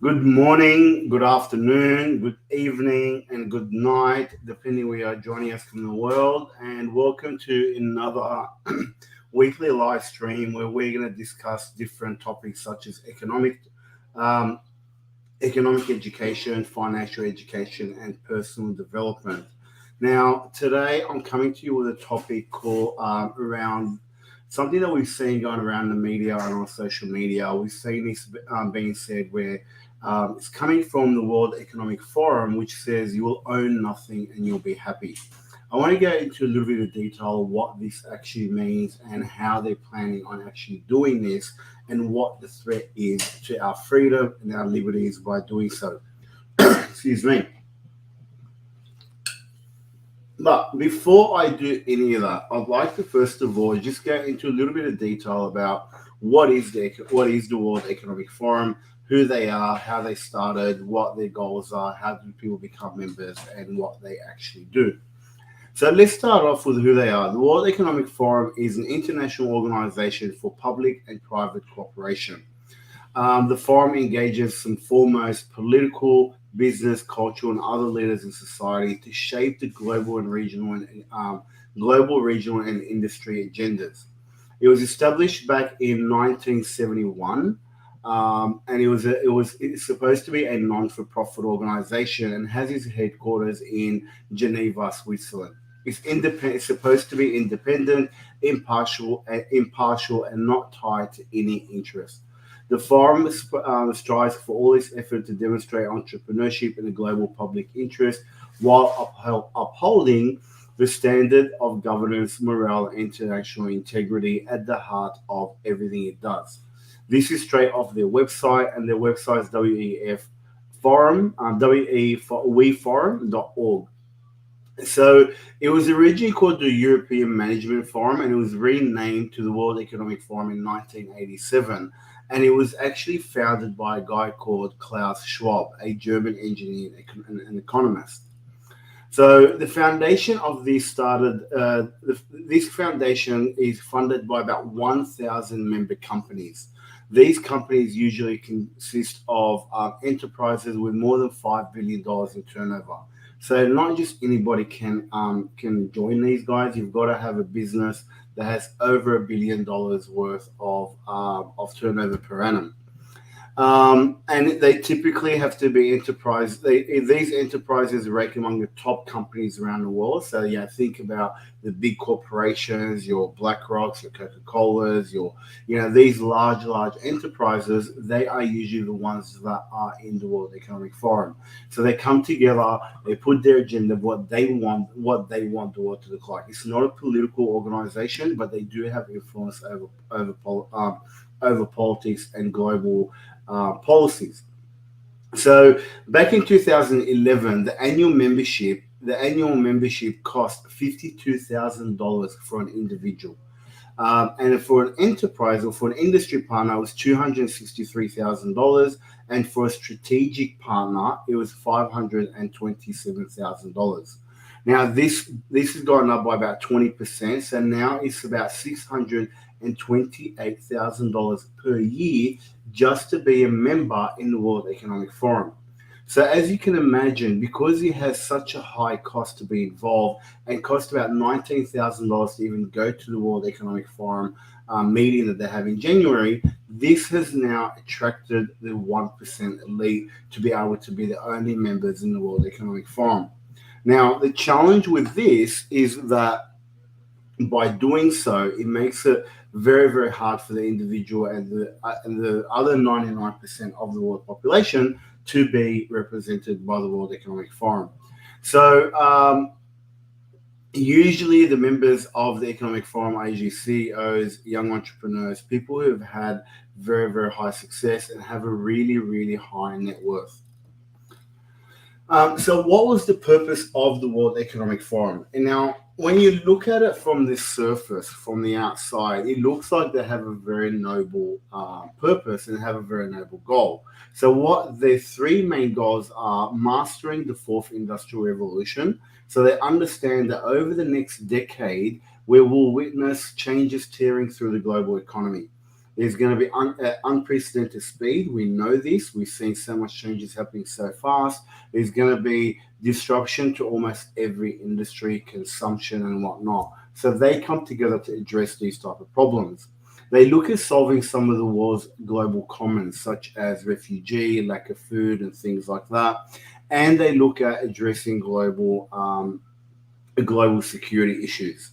Good morning, good afternoon, good evening, and good night, depending where you are joining us from the world. And welcome to another weekly live stream where we're going to discuss different topics such as um, economic education, financial education, and personal development. Now, today I'm coming to you with a topic called around something that we've seen going around the media and on social media. We've seen this being said where it's coming from the World Economic Forum, which says you will own nothing and you'll be happy. I want to go into a little bit of detail of what this actually means and how they're planning on actually doing this and what the threat is to our freedom and our liberties by doing so. Excuse me. But before I do any of that, I'd like to first of all just get into a little bit of detail about what is the World Economic Forum, who they are, how they started, what their goals are, how do people become members, and what they actually do. So let's start off with who they are. The World Economic Forum is an international organization for public and private cooperation. The forum engages some foremost political, business, cultural, and other leaders in society to shape the global, regional, and industry agendas. It was established back in 1971, and it's supposed to be a non-for-profit organization and has its headquarters in Geneva, Switzerland. It's independent. It's supposed to be independent, impartial, and not tied to any interest. The forum strives for all its effort to demonstrate entrepreneurship in the global public interest while upholding the standard of governance, morale, and international integrity at the heart of everything it does. This is straight off their website, and their website is WEF Forum, weforum.org. So it was originally called the European Management Forum, and it was renamed to the World Economic Forum in 1987. And it was actually founded by a guy called Klaus Schwab, a German engineer and an economist. So the foundation of this this foundation is funded by about 1,000 member companies. These companies usually consist of enterprises with more than $5 billion in turnover. So not just anybody can join these guys. You've got to have a business that has over $1 billion worth of turnover per annum. And they typically have to be these enterprises rank among the top companies around the world. So yeah, think about the big corporations, your BlackRocks, your Coca-Colas, these large enterprises. They are usually the ones that are in the World Economic Forum. So they come together, they put their agenda, what they want the world to look like. It's not a political organization, but they do have influence over politics and global policies. So back in 2011, the annual membership cost $52,000 for an individual. And for an enterprise or for an industry partner, it was $263,000, and for a strategic partner, it was $527,000. Now this has gone up by about 20%, so now it's about $628,000 per year just to be a member in the World Economic Forum. So as you can imagine, because it has such a high cost to be involved and cost about $19,000 to even go to the World Economic Forum meeting that they have in January, this has now attracted the 1% elite to be able to be the only members in the World Economic Forum. Now, the challenge with this is that by doing so, it makes it very, very hard for the individual and the other 99% of the world population to be represented by the World Economic Forum. So usually the members of the Economic Forum are usually CEOs, young entrepreneurs, people who have had very, very high success and have a really, really high net worth. So what was the purpose of the World Economic Forum? And now, when you look at it from the surface, from the outside, it looks like they have a very noble purpose and have a very noble goal. So what their three main goals are: mastering the fourth industrial revolution. So they understand that over the next decade, we will witness changes tearing through the global economy. There's going to be unprecedented speed. We know this. We've seen so much changes happening so fast. There's going to be disruption to almost every industry, consumption, and whatnot. So they come together to address these type of problems. They look at solving some of the world's global commons, such as refugee, lack of food, and things like that. And they look at addressing global security issues.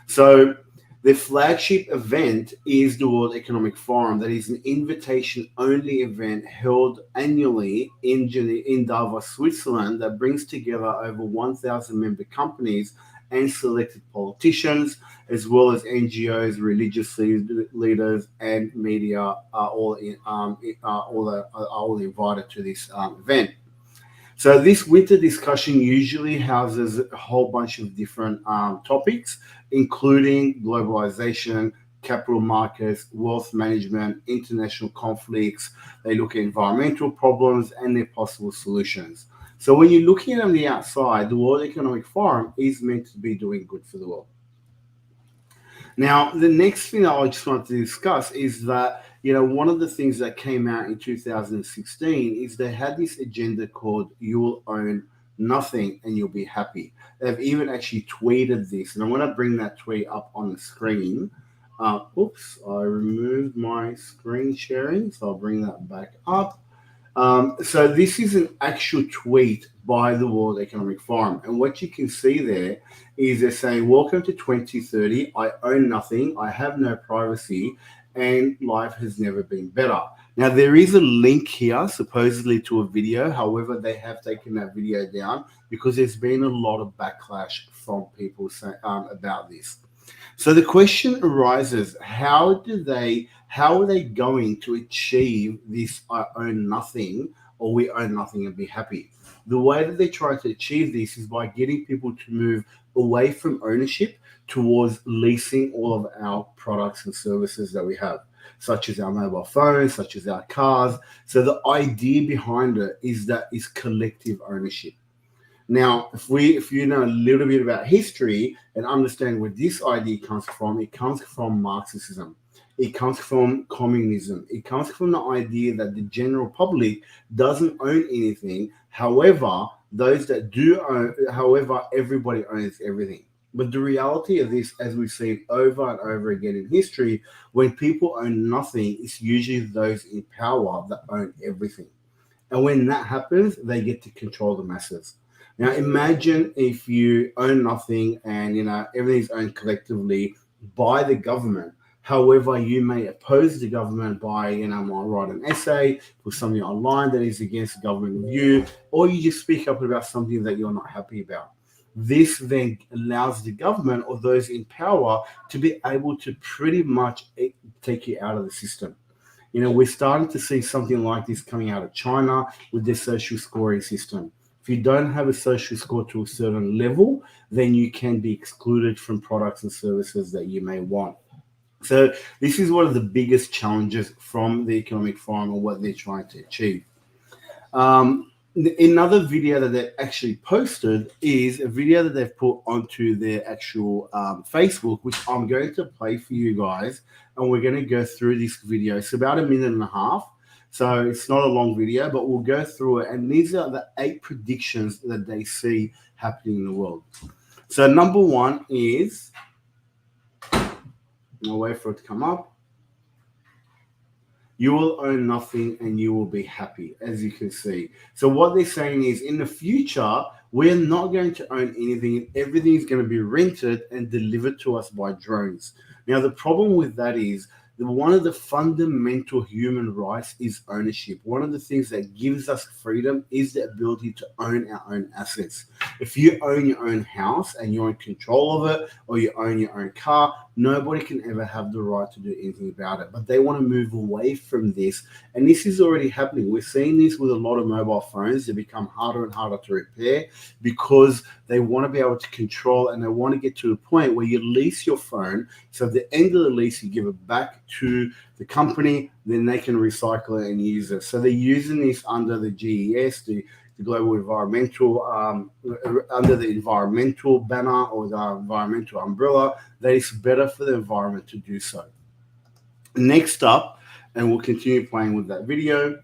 So the flagship event is the World Economic Forum. That is an invitation-only event held annually in Davos, Switzerland, that brings together over 1,000 member companies and selected politicians, as well as NGOs, religious leaders, and media are all invited to this event. So this winter discussion usually houses a whole bunch of different topics, including globalization, capital markets, wealth management, international conflicts. They look at environmental problems and their possible solutions. So when you're looking on the outside, the World Economic Forum is meant to be doing good for the world. Now, the next thing I just want to discuss is that, one of the things that came out in 2016 is they had this agenda called "You will own nothing and you'll be happy." They've even actually tweeted this, and I'm going to bring that tweet up on the screen. Oops, I removed my screen sharing, so I'll bring that back up. So this is an actual tweet by the World Economic Forum. And what you can see there is they're saying, "Welcome to 2030. I own nothing. I have no privacy. And life has never been better." Now, there is a link here, supposedly to a video. However, they have taken that video down because there's been a lot of backlash from people about this. So the question arises, how are they going to achieve this "I own nothing" or "we own nothing and be happy"? The way that they try to achieve this is by getting people to move away from ownership towards leasing all of our products and services that we have, such as our mobile phones, such as our cars. So the idea behind it is collective ownership. Now, if you know a little bit about history and understand where this idea comes from, it comes from Marxism. It comes from communism. It comes from the idea that the general public doesn't own anything. However, those that do own, everybody owns everything. But the reality of this, as we've seen over and over again in history, when people own nothing, it's usually those in power that own everything. And when that happens, they get to control the masses. Now, imagine if you own nothing and, everything's owned collectively by the government. However, you may oppose the government by, write an essay or something online that is against the government view, or you just speak up about something that you're not happy about. This then allows the government or those in power to be able to pretty much take you out of the system. We're starting to see something like this coming out of China with their social scoring system. If you don't have a social score to a certain level, then you can be excluded from products and services that you may want. So this is one of the biggest challenges from the Economic Forum and what they're trying to achieve. Another video that they actually posted is a video that they've put onto their actual Facebook, which I'm going to play for you guys, and we're going to go through this video. It's about a minute and a half, so it's not a long video, but we'll go through it, and these are the 8 predictions that they see happening in the world. So number 1 is, I'll wait for it to come up. You will own nothing and you will be happy, as you can see. So what they're saying is, in the future, we're not going to own anything. Everything is going to be rented and delivered to us by drones. Now, the problem with that is one of the fundamental human rights is ownership. One of the things that gives us freedom is the ability to own our own assets. If you own your own house and you're in control of it, or you own your own car, nobody can ever have the right to do anything about it. But they want to move away from this. And this is already happening. We're seeing this with a lot of mobile phones. They become harder and harder to repair because they want to be able to control, and they want to get to a point where you lease your phone. So at the end of the lease, you give it back to the company, then they can recycle it and use it. So they're using this under the GES, the global environmental, under the environmental banner or the environmental umbrella, that it's better for the environment to do so. Next up, and we'll continue playing with that video,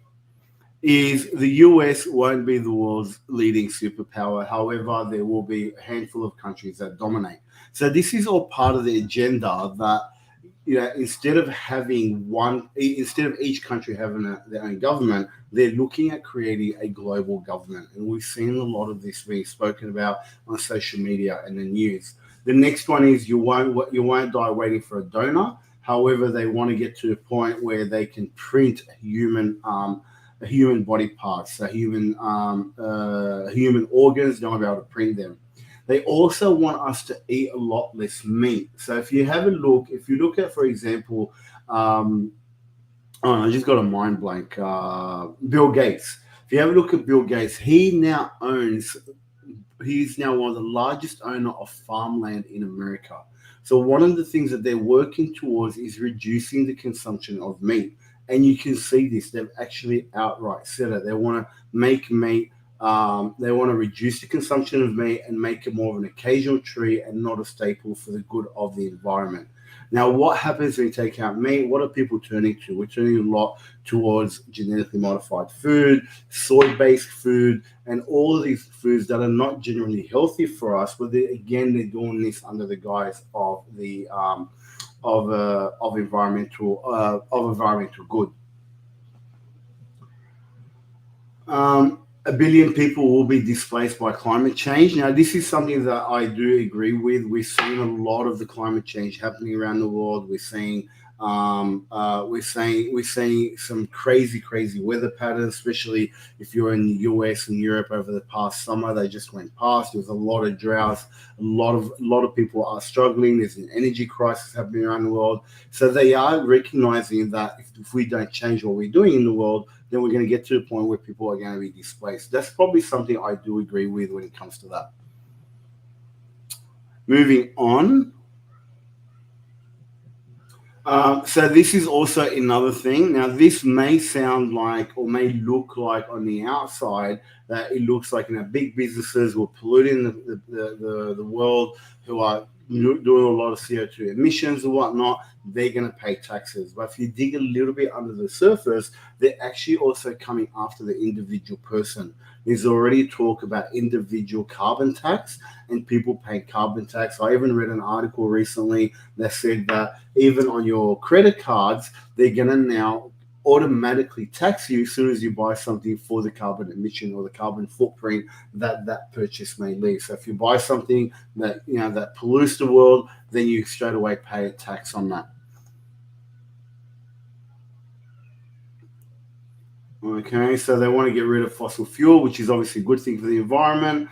is the US won't be the world's leading superpower. However, there will be a handful of countries that dominate. So this is all part of the agenda that, instead of instead of each country having their own government, they're looking at creating a global government. And we've seen a lot of this being spoken about on social media and the news. The next one is you won't die waiting for a donor. However, they want to get to the point where they can print human body parts, human organs. They want to be able to print them. They also want us to eat a lot less meat. So if you look at, for example, I just got a mind blank. Bill Gates. If you have a look at Bill Gates, he's now one of the largest owner of farmland in America. So one of the things that they're working towards is reducing the consumption of meat. And you can see this. They've actually outright said it. They want to make meat. They want to reduce the consumption of meat and make it more of an occasional treat and not a staple for the good of the environment. Now, what happens when you take out meat? What are people turning to? We're turning a lot towards genetically modified food, soy-based food, and all of these foods that are not generally healthy for us. But they're doing this under the guise of the of environmental good. 1 billion people will be displaced by climate change. Now, this is something that I do agree with. We've seen a lot of the climate change happening around the world. We're seeing some crazy weather patterns, especially if you're in the US and Europe over the past summer. They just went past. There was a lot of droughts. A lot of people are struggling. There's an energy crisis happening around the world. So they are recognizing that if we don't change what we're doing in the world, then we're going to get to the point where people are going to be displaced. That's probably something I do agree with when it comes to that. Moving on. So this is also another thing. Now, this may sound like, or may look like on the outside, that it looks like big businesses who are polluting the world, who are doing a lot of CO2 emissions and whatnot, they're going to pay taxes. But if you dig a little bit under the surface, they're actually also coming after the individual person. There's already talk about individual carbon tax and people paying carbon tax. I even read an article recently that said that even on your credit cards, they're going to now automatically tax you as soon as you buy something for the carbon emission or the carbon footprint that purchase may leave. So if you buy something that that pollutes the world, then you straight away pay a tax on that. Okay, so they want to get rid of fossil fuel, which is obviously a good thing for the environment.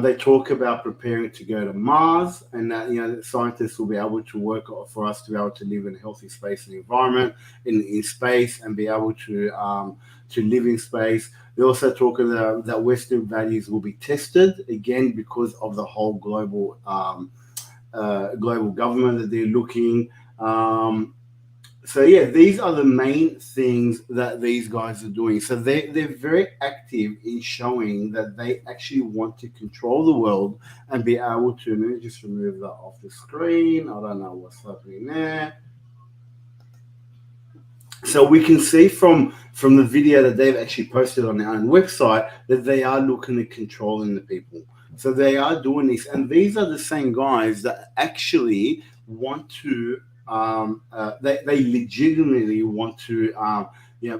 They talk about preparing to go to Mars, and that scientists will be able to work for us to be able to live in a healthy space and environment in space and be able to live in space. They also talk about that Western values will be tested again because of the whole global government that they're looking. So yeah, these are the main things that these guys are doing. So they're very active in showing that they actually want to control the world and be able to. Let me just remove that off the screen. I don't know what's happening there. So we can see from the video that they've actually posted on their own website that they are looking at controlling the people. So they are doing this, and these are the same guys that actually want to. They legitimately want to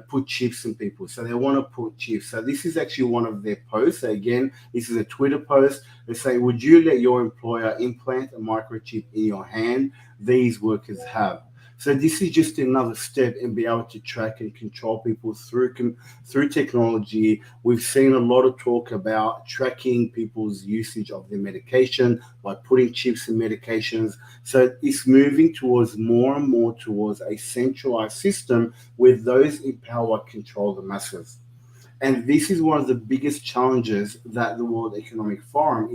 put chips in people. So they want to put chips. So this is actually one of their posts. So again, this is a Twitter post. They say, would you let your employer implant a microchip in your hand? These workers have. So this is just another step in being able to track and control people through technology. We've seen a lot of talk about tracking people's usage of their medication by putting chips in medications. So it's moving towards more and more towards a centralized system where those in power control the masses. And this is one of the biggest challenges that the World Economic Forum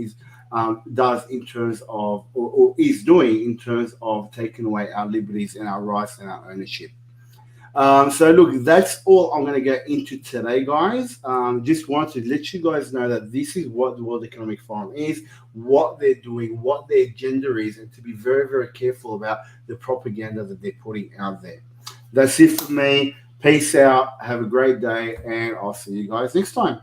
does in terms of, or is doing in terms of taking away our liberties and our rights and our ownership. So look, that's all I'm going to get into today, guys. Just wanted to let you guys know that this is what the World Economic Forum is, what they're doing, what their agenda is, and to be very, very careful about the propaganda that they're putting out there. That's it for me. Peace out. Have a great day, and I'll see you guys next time.